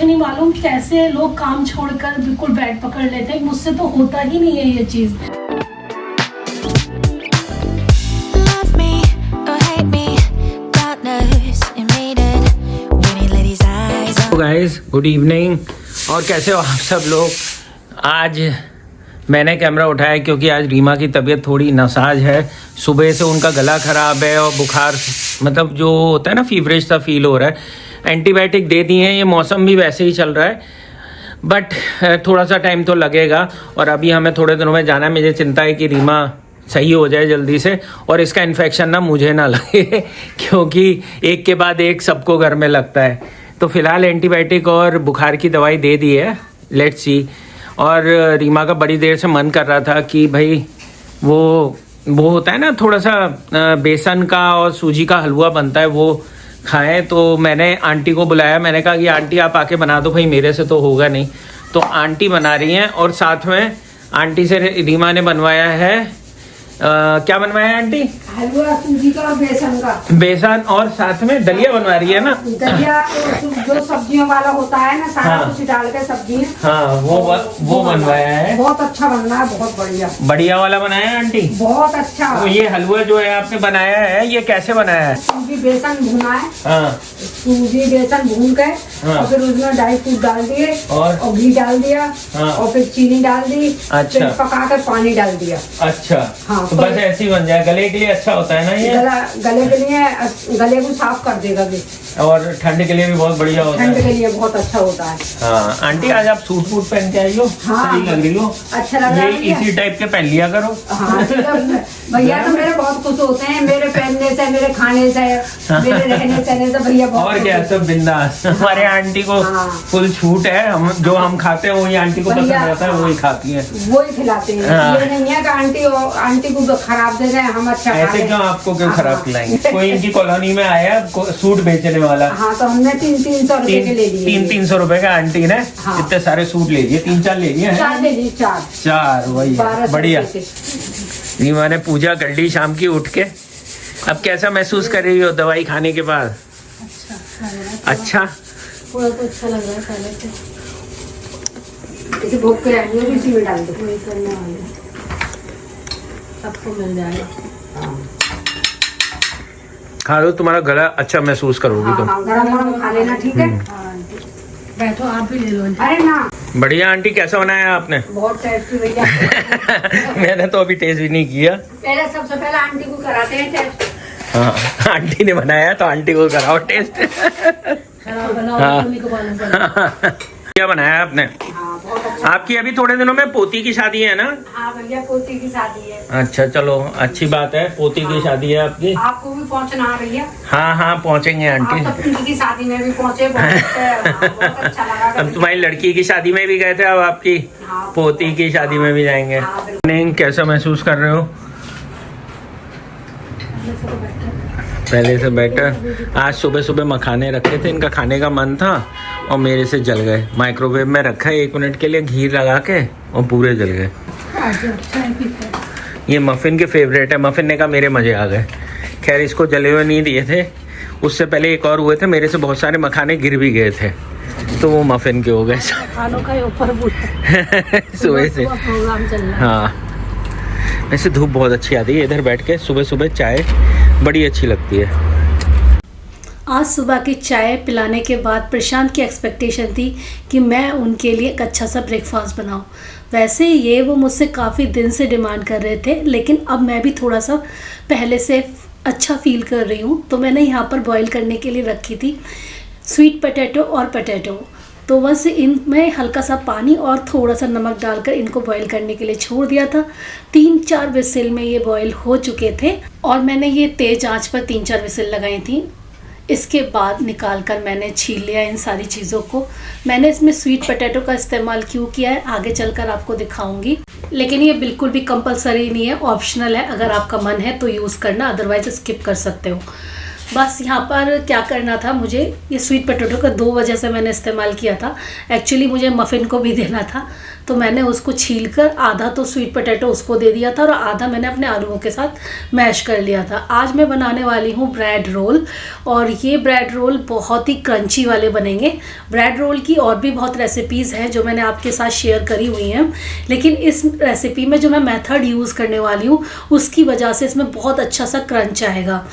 नहीं मालूम कैसे लोग काम छोड़कर बिल्कुल बेड पकड़ लेते हैं। मुझसे तो होता ही नहीं है ये चीज। गाइस गुड इवनिंग, और कैसे हो आप सब लोग। आज मैंने कैमरा उठाया क्योंकि आज रीमा की तबीयत थोड़ी नासाज है। सुबह से उनका गला ख़राब है और बुखार, मतलब जो होता है ना फीवरिश सा फील हो रहा है। एंटीबायोटिक दे दिए हैं, ये मौसम भी वैसे ही चल रहा है, बट थोड़ा सा टाइम तो लगेगा। और अभी हमें थोड़े दिनों में जाना है। मुझे चिंता है कि रीमा सही हो जाए जल्दी से और इसका इन्फेक्शन ना मुझे ना लगे क्योंकि एक के बाद एक सबको घर में लगता है। तो फिलहाल एंटीबायोटिक और बुखार की दवाई दे दी है, लेट्स सी। और रीमा का बड़ी देर से मन कर रहा था कि भाई वो होता है ना थोड़ा सा बेसन का और सूजी का हलवा बनता है, वो खाएं। तो मैंने आंटी को बुलाया, मैंने कहा कि आंटी आप आके बना दो भाई, मेरे से तो होगा नहीं। तो आंटी बना रही हैं और साथ में आंटी से रीमा ने बनवाया है क्या बनवाया है आंटी? हलवा सूजी का और बेसन का। बेसन और साथ में दलिया बनवा रही है ना। दलिया जो सब्जियों वाला होता है ना, सारा हाँ। कुछ डाल के सब्जी। हाँ वो बनवाया है। बहुत अच्छा बन रहा है, बहुत बढ़िया वाला बनाया है आंटी। बहुत अच्छा। तो ये हलवा जो है आपने बनाया है, ये कैसे बनाया है? सूजी बेसन भुना है। हाँ। सूजी बेसन भून के और फिर उसमें ड्राई फ्रूट डाल दिए और घी डाल दिया। हाँ। और फिर चीनी डाल दी। अच्छा। फिर पका कर पानी डाल दिया। अच्छा। हाँ, तो बस ऐसे ही बन जाए। गले के लिए अच्छा होता है ना ये? गले के लिए, गले को साफ कर देगा भी। और ठंड के लिए भी बहुत बढ़िया होता है। ठंड के लिए बहुत अच्छा होता है। हाँ आंटी, आज आप सूट वूट पहन के आई हो। हाँ, सही लग रही हो। अच्छा लग रहा है। ये इसी टाइप के पहन लिया करो। हाँ, भैया तो मेरे बहुत खुश होते हैं, मेरे पहनने से, मेरे खाने से, मेरे रहने सहने से। भैया बहुत और क्या, सब बिंदास। हमारे आंटी को हाँ। फुल छूट है। हम खाते हैं वही आंटी को पसंद आता है, वही खाती है, वही खिलाते हैं। हाँ। ये नहीं है कि आंटी को खराब दे रहे हैं, हम अच्छा ऐसे क्यों, आपको क्यों खराब खिलाएंगे। कोई इनकी कॉलोनी में आया सूट बेचने वाला। हाँ, तो हमने 300 रुपए के ले लिए। 300 रुपए का आंटी ने हाँ। इतने सारे सूट ले लिए। 3-4 ले लिए हैं? 4 ले लिए। 4 वही है। बढ़िया। रीमा ने पूजा कर ली शाम की उठ के। अब कैसा महसूस कर रही हो दवाई खाने के बाद? अच्छा थोड़ा तो अच्छा लग रहा है पहले से। इसे भोग के आएंगे, इसी में डाल दो। वही करने वाले सबको मिल जाएगा। खा लो, तुम्हारा गला अच्छा महसूस करोगी तुम। हाँ, गरम खा लेना, ठीक है। बैठो, आप भी ले लो। अरे ना, बढ़िया आंटी, कैसा बनाया आपने? बहुत टेस्टी भैया। मैंने तो अभी टेस्ट भी नहीं किया। पहले सबसे पहले आंटी को कराते हैं टेस्ट। हाँ, आंटी ने बनाया तो आंटी को कराओ टेस्ट। हाँ। क्या बनाया आपने? हाँ, बहुत अच्छा। आपकी अभी थोड़े दिनों में पोती की शादी है ना? हाँ भैया, पोती की शादी है। अच्छा, चलो अच्छी बात है। पोती की शादी है आपकी। आपको भी पहुंचना है भैया। हाँ पहुंचेंगे आंटी। आप तो की शादी में भी पहुंचे, बहुत अच्छा लगा। अब तुम्हारी लड़की की शादी में भी गए थे, अब आपकी हाँ, पोती की शादी में भी जाएंगे। नहीं, कैसा महसूस कर रहे हो? पहले से बेटर। आज सुबह सुबह मखाने रखे थे, इनका खाने का मन था और मेरे से जल गए। माइक्रोवेव में रखा है 1 मिनट के लिए, घी लगा के, और पूरे जल गए। ये मफिन के फेवरेट है। मफिन ने कहा मेरे मजे आ गए। खैर इसको जले हुए नहीं दिए थे, उससे पहले एक और हुए थे, मेरे से बहुत सारे मखाने गिर भी गए थे, तो वो मफिन के हो गए खानों का ऊपर सुबह से। प्रोग्राम चल रहा है। हाँ, वैसे धूप बहुत अच्छी आती है इधर बैठ के। सुबह सुबह चाय बड़ी अच्छी लगती है। आज सुबह की चाय पिलाने के बाद प्रशांत की एक्सपेक्टेशन थी कि मैं उनके लिए एक अच्छा सा ब्रेकफास्ट बनाऊं। वैसे ये वो मुझसे काफ़ी दिन से डिमांड कर रहे थे, लेकिन अब मैं भी थोड़ा सा पहले से अच्छा फील कर रही हूँ। तो मैंने यहाँ पर बॉईल करने के लिए रखी थी स्वीट पोटैटो और पोटैटो। तो बस इनमें हल्का सा पानी और थोड़ा सा नमक डालकर इनको बॉईल करने के लिए छोड़ दिया था। 3-4 विसिल में ये बॉईल हो चुके थे और मैंने ये तेज़ आंच पर 3-4 विसिल लगाई थी। इसके बाद निकाल कर मैंने छील लिया इन सारी चीज़ों को। मैंने इसमें स्वीट पोटैटो का इस्तेमाल क्यों किया है आगे चलकर आपको दिखाऊंगी, लेकिन ये बिल्कुल भी कंपलसरी नहीं है, ऑप्शनल है। अगर आपका मन है तो यूज़ करना, अदरवाइज स्किप कर सकते हो। बस यहाँ पर क्या करना था मुझे, ये स्वीट पोटैटो का 2 वजह से मैंने इस्तेमाल किया था। एक्चुअली मुझे मफ़िन को भी देना था, तो मैंने उसको छील कर आधा तो स्वीट पोटैटो उसको दे दिया था और आधा मैंने अपने आलूओं के साथ मैश कर लिया था। आज मैं बनाने वाली हूँ ब्रेड रोल, और ये ब्रेड रोल बहुत ही क्रंची वाले बनेंगे। ब्रेड रोल की और भी बहुत रेसिपीज़ हैं जो मैंने आपके साथ शेयर करी हुई हैं, लेकिन इस रेसिपी में जो मैं मेथड यूज़ करने वाली हूँ उसकी वजह से इसमें बहुत अच्छा सा क्रंच आएगा।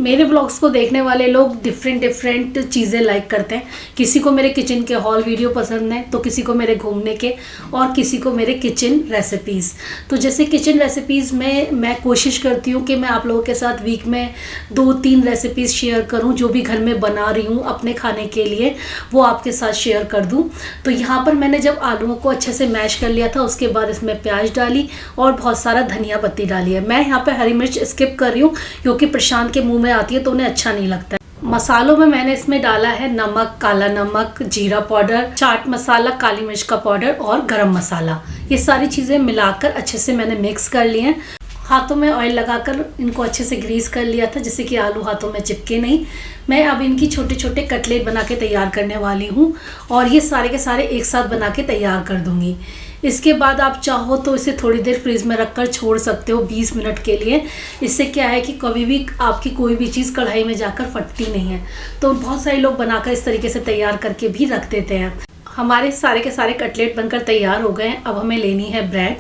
मेरे ब्लॉग्स को देखने वाले लोग डिफरेंट चीज़ें लाइक करते हैं। किसी को मेरे किचन के हॉल वीडियो पसंद है, तो किसी को मेरे घूमने के, और किसी को मेरे किचन रेसिपीज़। तो जैसे किचन रेसिपीज़ में मैं कोशिश करती हूँ कि मैं आप लोगों के साथ वीक में 2-3 रेसिपीज़ शेयर करूँ, जो भी घर में बना रही हूँ अपने खाने के लिए वो आपके साथ शेयर कर दूँ। तो यहाँ पर मैंने जब आलूओं को अच्छे से मैश कर लिया था, उसके बाद इसमें प्याज डाली और बहुत सारा धनिया पत्ती डाली है। मैं यहाँ पर हरी मिर्च स्किप कर रही हूँ क्योंकि प्रशांत के मुँह में आती है तो उन्हें अच्छा नहीं लगता है। मसालों में मैंने इसमें डाला है नमक, काला नमक, जीरा पाउडर, चाट मसाला, काली मिर्च का पाउडर और गरम मसाला। ये सारी चीज़ें मिलाकर अच्छे से मैंने मिक्स कर लिए हैं। हाथों में ऑयल लगाकर इनको अच्छे से ग्रीस कर लिया था जिससे कि आलू हाथों में चिपके नहीं। मैं अब इनकी छोटे छोटे कटलेट बना के तैयार करने वाली हूँ और ये सारे के सारे एक साथ बना के तैयार कर दूँगी। इसके बाद आप चाहो तो इसे थोड़ी देर फ्रीज में रखकर छोड़ सकते हो 20 मिनट के लिए। इससे क्या है कि कभी भी आपकी कोई भी चीज़ कढ़ाई में जाकर फटती नहीं है। तो बहुत सारे लोग बनाकर इस तरीके से तैयार करके भी रख देते हैं। हमारे सारे के सारे कटलेट बनकर तैयार हो गए हैं। अब हमें लेनी है ब्रेड,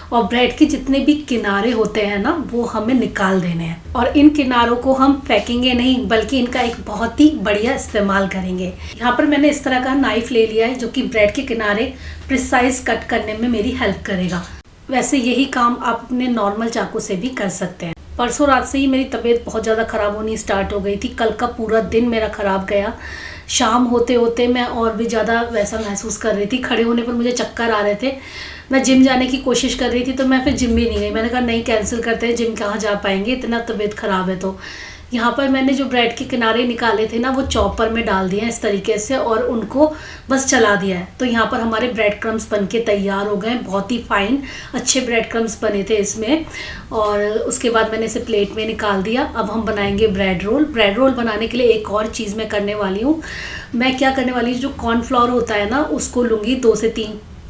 और ब्रेड के जितने भी किनारे होते हैं ना वो हमें निकाल देने हैं, और इन किनारों को हम फेंकेंगे नहीं बल्कि इनका एक बहुत ही बढ़िया इस्तेमाल करेंगे। यहाँ पर मैंने इस तरह का नाइफ ले लिया है जो कि ब्रेड के किनारे प्रिसाइज कट करने में मेरी हेल्प करेगा। वैसे यही काम आप अपने नॉर्मल चाकू से भी कर सकते हैं। परसों रात से ही मेरी तबीयत बहुत ज़्यादा ख़राब होनी स्टार्ट हो गई थी। कल का पूरा दिन मेरा ख़राब गया। शाम होते होते मैं और भी ज़्यादा वैसा महसूस कर रही थी। खड़े होने पर मुझे चक्कर आ रहे थे। मैं जिम जाने की कोशिश कर रही थी तो मैं फिर जिम भी नहीं गई। मैंने कहा नहीं, कैंसिल करते हैं, जिम कहाँ जा पाएंगे, इतना तबीयत ख़राब है। तो यहाँ पर मैंने जो ब्रेड के किनारे निकाले थे ना वो चॉपर में डाल दिए हैं इस तरीके से, और उनको बस चला दिया है। तो यहाँ पर हमारे ब्रेड क्रम्स बन के तैयार हो गए हैं। बहुत ही फाइन अच्छे ब्रेड क्रम्स बने थे इसमें। और उसके बाद मैंने इसे प्लेट में निकाल दिया। अब हम बनाएंगे ब्रेड रोल। ब्रेड रोल बनाने के लिए एक और चीज़ मैं करने वाली हूँ। मैं क्या करने वाली हूँ, जो कॉर्नफ्लोर होता है ना उसको लूँगी 2 से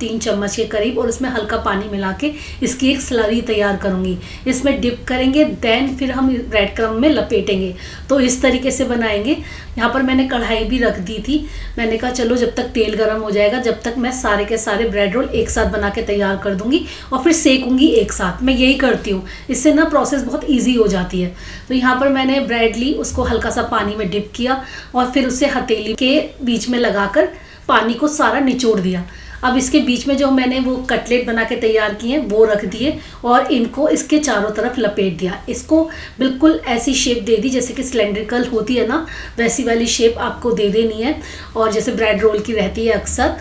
3 चम्मच के करीब, और उसमें हल्का पानी मिला के इसकी एक स्लरी तैयार करूँगी। इसमें डिप करेंगे, देन फिर हम ब्रेड क्रम्ब में लपेटेंगे। तो इस तरीके से बनाएंगे। यहाँ पर मैंने कढ़ाई भी रख दी थी। मैंने कहा चलो जब तक तेल गर्म हो जाएगा जब तक मैं सारे के सारे ब्रेड रोल एक साथ बना के तैयार कर दूँगी और फिर सेकूँगी एक साथ। मैं यही करती हूँ, इससे ना प्रोसेस बहुत ईजी हो जाती है। तो यहाँ पर मैंने ब्रेड ली, उसको हल्का सा पानी में डिप किया और फिर उसे हथेली के बीच में लगाकर पानी को सारा निचोड़ दिया। अब इसके बीच में जो मैंने वो कटलेट बना के तैयार किए हैं वो रख दिए और इनको इसके चारों तरफ लपेट दिया। इसको बिल्कुल ऐसी शेप दे दी जैसे कि सिलेंड्रिकल होती है ना, वैसी वाली शेप आपको दे देनी है, और जैसे ब्रेड रोल की रहती है अक्सर।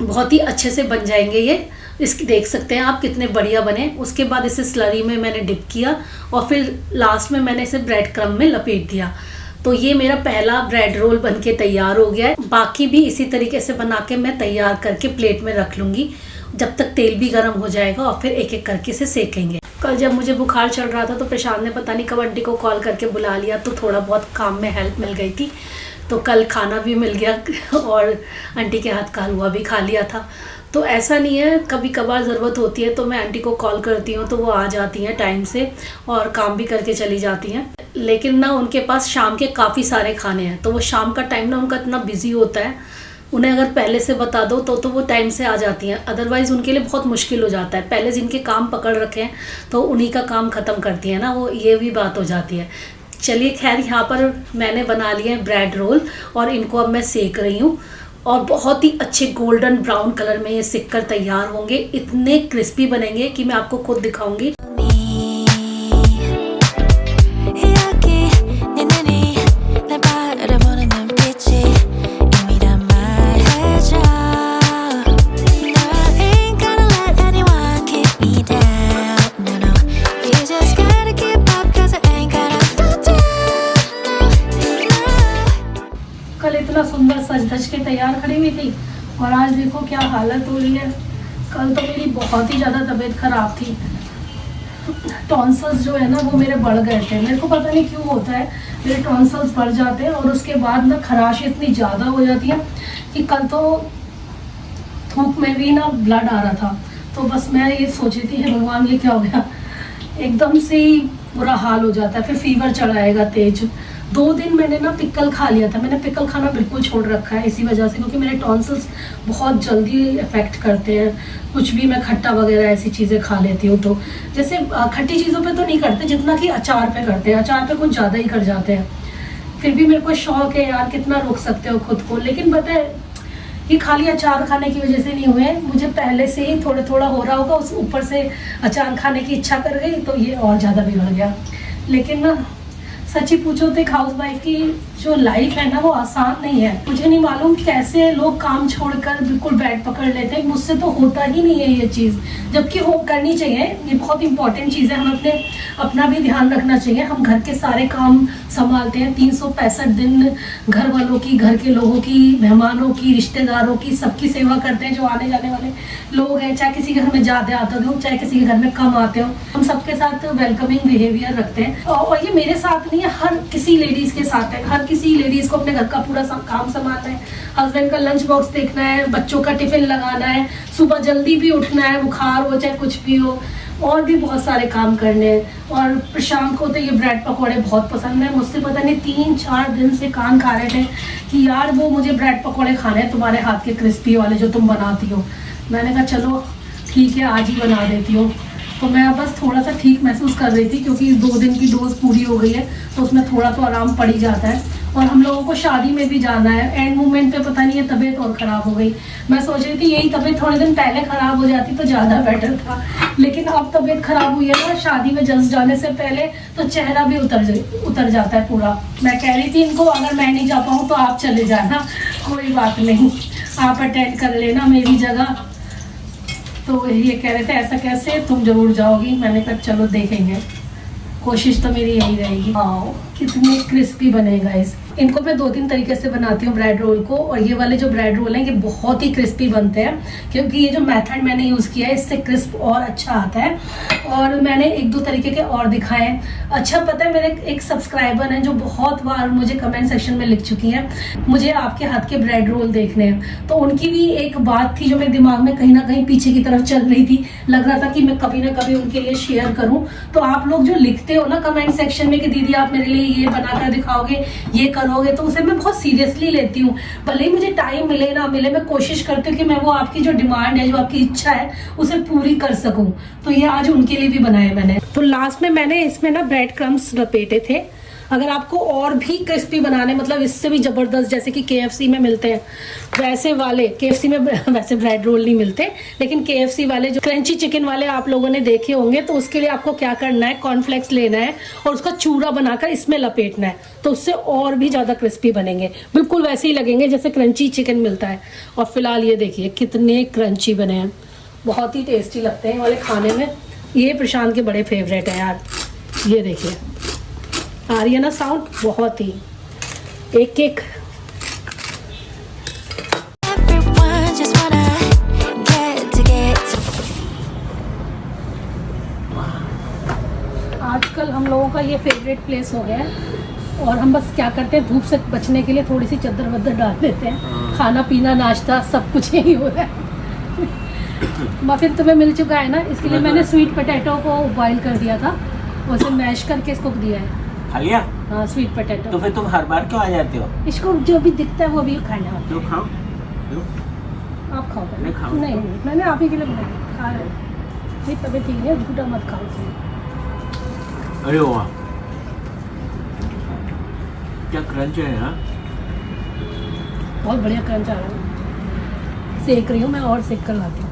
बहुत ही अच्छे से बन जाएंगे ये। इसकी देख सकते हैं आप कितने बढ़िया बने। उसके बाद इसे स्लरी में मैंने डिप किया और फिर लास्ट में मैंने इसे ब्रेड क्रम्ब में लपेट दिया। तो ये मेरा पहला ब्रेड रोल बनके तैयार हो गया है। बाकी भी इसी तरीके से बना के मैं तैयार करके प्लेट में रख लूँगी जब तक तेल भी गर्म हो जाएगा, और फिर एक एक करके इसे सेकेंगे। कल जब मुझे बुखार चढ़ रहा था तो प्रशांत ने पता नहीं कब आंटी को कॉल करके बुला लिया, तो थोड़ा बहुत काम में हेल्प मिल गई थी। तो कल खाना भी मिल गया और आंटी के हाथ का हलवा भी खा लिया था। तो ऐसा नहीं है, कभी कभार ज़रूरत होती है तो मैं आंटी को कॉल करती हूँ तो वो आ जाती हैं टाइम से और काम भी करके चली जाती हैं। लेकिन ना उनके पास शाम के काफ़ी सारे खाने हैं, तो वो शाम का टाइम ना उनका इतना बिजी होता है, उन्हें अगर पहले से बता दो तो वो टाइम से आ जाती हैं। अदरवाइज़ उनके लिए बहुत मुश्किल हो जाता है। पहले जिनके काम पकड़ रखे हैं तो उन्हीं का काम ख़त्म करती है ना वो, ये भी बात हो जाती है। चलिए खैर, यहाँ पर मैंने बना लिए हैं ब्रेड रोल और इनको अब मैं सेक रही हूँ और बहुत ही अच्छे गोल्डन ब्राउन कलर में ये सिक कर तैयार होंगे। इतने क्रिस्पी बनेंगे कि मैं आपको खुद दिखाऊंगी। कल इतना सुंदर सज धज के तैयार खड़ी हुई थी और आज देखो क्या हालत हो रही है। कल तो मेरी बहुत ही ज़्यादा तबीयत ख़राब थी। टॉन्सिल्स जो है ना वो मेरे बढ़ गए थे। मेरे को पता नहीं क्यों होता है, मेरे टॉन्सिल्स बढ़ जाते हैं और उसके बाद ना खराश इतनी ज़्यादा हो जाती है कि कल तो थूक में भी ना ब्लड आ रहा था। तो बस मैं ये सोच रही थी, हे भगवान ये क्या हो गया, एकदम से ही बुरा हाल हो जाता है, फिर फीवर चढ़ाएगा तेज। 2 दिन मैंने ना पिकल खा लिया था, मैंने पिकल खाना बिल्कुल छोड़ रखा है इसी वजह से, क्योंकि मेरे टॉन्सिल्स बहुत जल्दी इफेक्ट करते हैं। कुछ भी मैं खट्टा वगैरह ऐसी चीज़ें खा लेती हूँ तो जैसे खट्टी चीज़ों पे तो नहीं करते जितना कि अचार पे करते हैं, अचार पे कुछ ज़्यादा ही कर जाते हैं। फिर भी मेरे को शौक है यार, कितना रोक सकते हो खुद को। लेकिन पता है ये खाली अचार खाने की वजह से नहीं हुए, मुझे पहले से ही थोड़ा थोड़ा हो रहा होगा, उस ऊपर से अचार खाने की इच्छा कर गई तो ये और ज़्यादा बिगड़ गया। लेकिन ना सच्ची पूछो तो एक हाउस वाइफ की जो लाइफ है ना वो आसान नहीं है। मुझे नहीं मालूम कैसे लोग काम छोड़कर बिल्कुल बेड पकड़ लेते हैं, मुझसे तो होता ही नहीं है ये चीज़, जबकि हो करनी चाहिए। ये बहुत इंपॉर्टेंट चीज़ है, हमें अपना भी ध्यान रखना चाहिए। हम घर के सारे काम संभालते हैं 365 दिन, घर वालों की, घर के लोगों की, मेहमानों की, रिश्तेदारों की, सबकी सेवा करते हैं जो आने जाने वाले लोग हैं, चाहे किसी के घर में ज़्यादा आते हो चाहे किसी के घर में कम आते हो, हम सबके साथ वेलकमिंग बिहेवियर रखते हैं। और ये मेरे साथ नहीं है, हर किसी लेडीज़ के साथ है। हर किसी लेडीज़ को अपने घर का पूरा काम संभालना है, हस्बैंड का लंच बॉक्स देखना है, बच्चों का टिफिन लगाना है, सुबह जल्दी भी उठना है, बुखार हो चाहे कुछ भी हो, और भी बहुत सारे काम करने हैं। और प्रशांत को तो ये ब्रेड पकौड़े बहुत पसंद है, मुझसे पता नहीं 3-4 दिन से कान खा रहे थे कि यार वो मुझे ब्रेड पकौड़े खाने हैं तुम्हारे हाथ के क्रिस्पी वाले जो तुम बनाती हो। मैंने कहा चलो ठीक है आज ही बना देती हूँ। तो मैं बस थोड़ा सा ठीक महसूस कर रही थी क्योंकि 2 दिन की डोज पूरी हो गई है तो उसमें थोड़ा तो आराम पड़ ही जाता है। और हम लोगों को शादी में भी जाना है, एंड मोमेंट पे पता नहीं है तबीयत और ख़राब हो गई। मैं सोच रही थी यही तबीयत थोड़े दिन पहले ख़राब हो जाती तो ज़्यादा बेटर था, लेकिन अब तबीयत ख़राब हुई है ना शादी में जस्ट जाने से पहले, तो चेहरा भी उतर जाता है पूरा। मैं कह रही थी इनको अगर मैं नहीं जा पाऊँ तो आप चले जाना, कोई बात नहीं, आप अटेंड कर लेना मेरी जगह। तो ये कह रहे थे ऐसा कैसे, तुम जरूर जाओगी। मैंने कहा चलो देखेंगे, कोशिश तो मेरी यही रहेगी। हाँ कितने क्रिस्पी बनेगा इस। इनको मैं 2-3 तरीके से बनाती हूँ ब्रेड रोल को, और ये वाले जो ब्रेड रोल हैं ये बहुत ही क्रिस्पी बनते हैं क्योंकि ये जो मेथड मैंने यूज़ किया है इससे क्रिस्प और अच्छा आता है। और मैंने 1-2 तरीके के और दिखाए हैं। अच्छा पता है मेरे एक सब्सक्राइबर हैं जो बहुत बार मुझे कमेंट सेक्शन में लिख चुकी हैं मुझे आपके हाथ के ब्रेड रोल देखने हैं, तो उनकी भी एक बात थी जो मेरे दिमाग में कहीं ना कहीं पीछे की तरफ चल रही थी। लग रहा था कि मैं कभी ना कभी उनके लिए शेयर करूँ। तो आप लोग जो लिखते हो ना कमेंट सेक्शन में कि दीदी आप मेरे लिए ये बनाकर दिखाओगे, ये करोगे, तो उसे मैं बहुत सीरियसली लेती हूँ। भले ही मुझे टाइम मिले ना मिले, मैं कोशिश करती हूँ कि मैं वो आपकी जो डिमांड है, जो आपकी इच्छा है उसे पूरी कर सकूँ। तो ये आज उनके लिए भी बनाए मैंने। तो लास्ट में मैंने इसमें ना ब्रेड क्रम्स लपेटे थे। अगर आपको और भी क्रिस्पी बनाने, मतलब इससे भी ज़बरदस्त जैसे कि KFC में मिलते हैं वैसे वाले, KFC में वैसे ब्रेड रोल नहीं मिलते, लेकिन KFC वाले जो क्रंची चिकन वाले आप लोगों ने देखे होंगे, तो उसके लिए आपको क्या करना है, कॉर्नफ्लेक्स लेना है और उसका चूरा बनाकर इसमें लपेटना है, तो उससे और भी ज़्यादा क्रिस्पी बनेंगे, बिल्कुल वैसे ही लगेंगे जैसे क्रंची चिकन मिलता है। और फिलहाल ये देखिए कितने क्रंची बने हैं, बहुत ही टेस्टी लगते हैं वाले खाने में। ये प्रशांत के बड़े फेवरेट है यार। ये देखिए आ रही है ना साउंड, बहुत ही एक एक। आजकल हम लोगों का ये फेवरेट प्लेस हो गया है और हम बस क्या करते हैं, धूप से बचने के लिए थोड़ी सी चद्दर वद्दर डाल देते हैं। खाना पीना नाश्ता सब कुछ यही हो रहा है। मफिन तुम्हें मिल चुका है ना, इसके लिए मैंने स्वीट पोटैटो को बॉईल कर दिया था, उसे मैश करके इसको दिया है। खा लिया? हाँ स्वीट पोटैटो। तो फिर तुम हर बार क्यों आ जाते हो? इसको जो भी दिखता है वो भी खाना होता तो खाओ। आप खाओ पहले। मैं खाऊं? नहीं मैंने आप ही के लिए बनाया, खा रहे नहीं, तबीयत ठीक है, झूठा मत खाओ। अरे वाह क्या क्रंच है यार, बहुत बढ़िया क्रंच आ रहा है। सेक रही हूँ मैं और सेक कर लाती हूँ।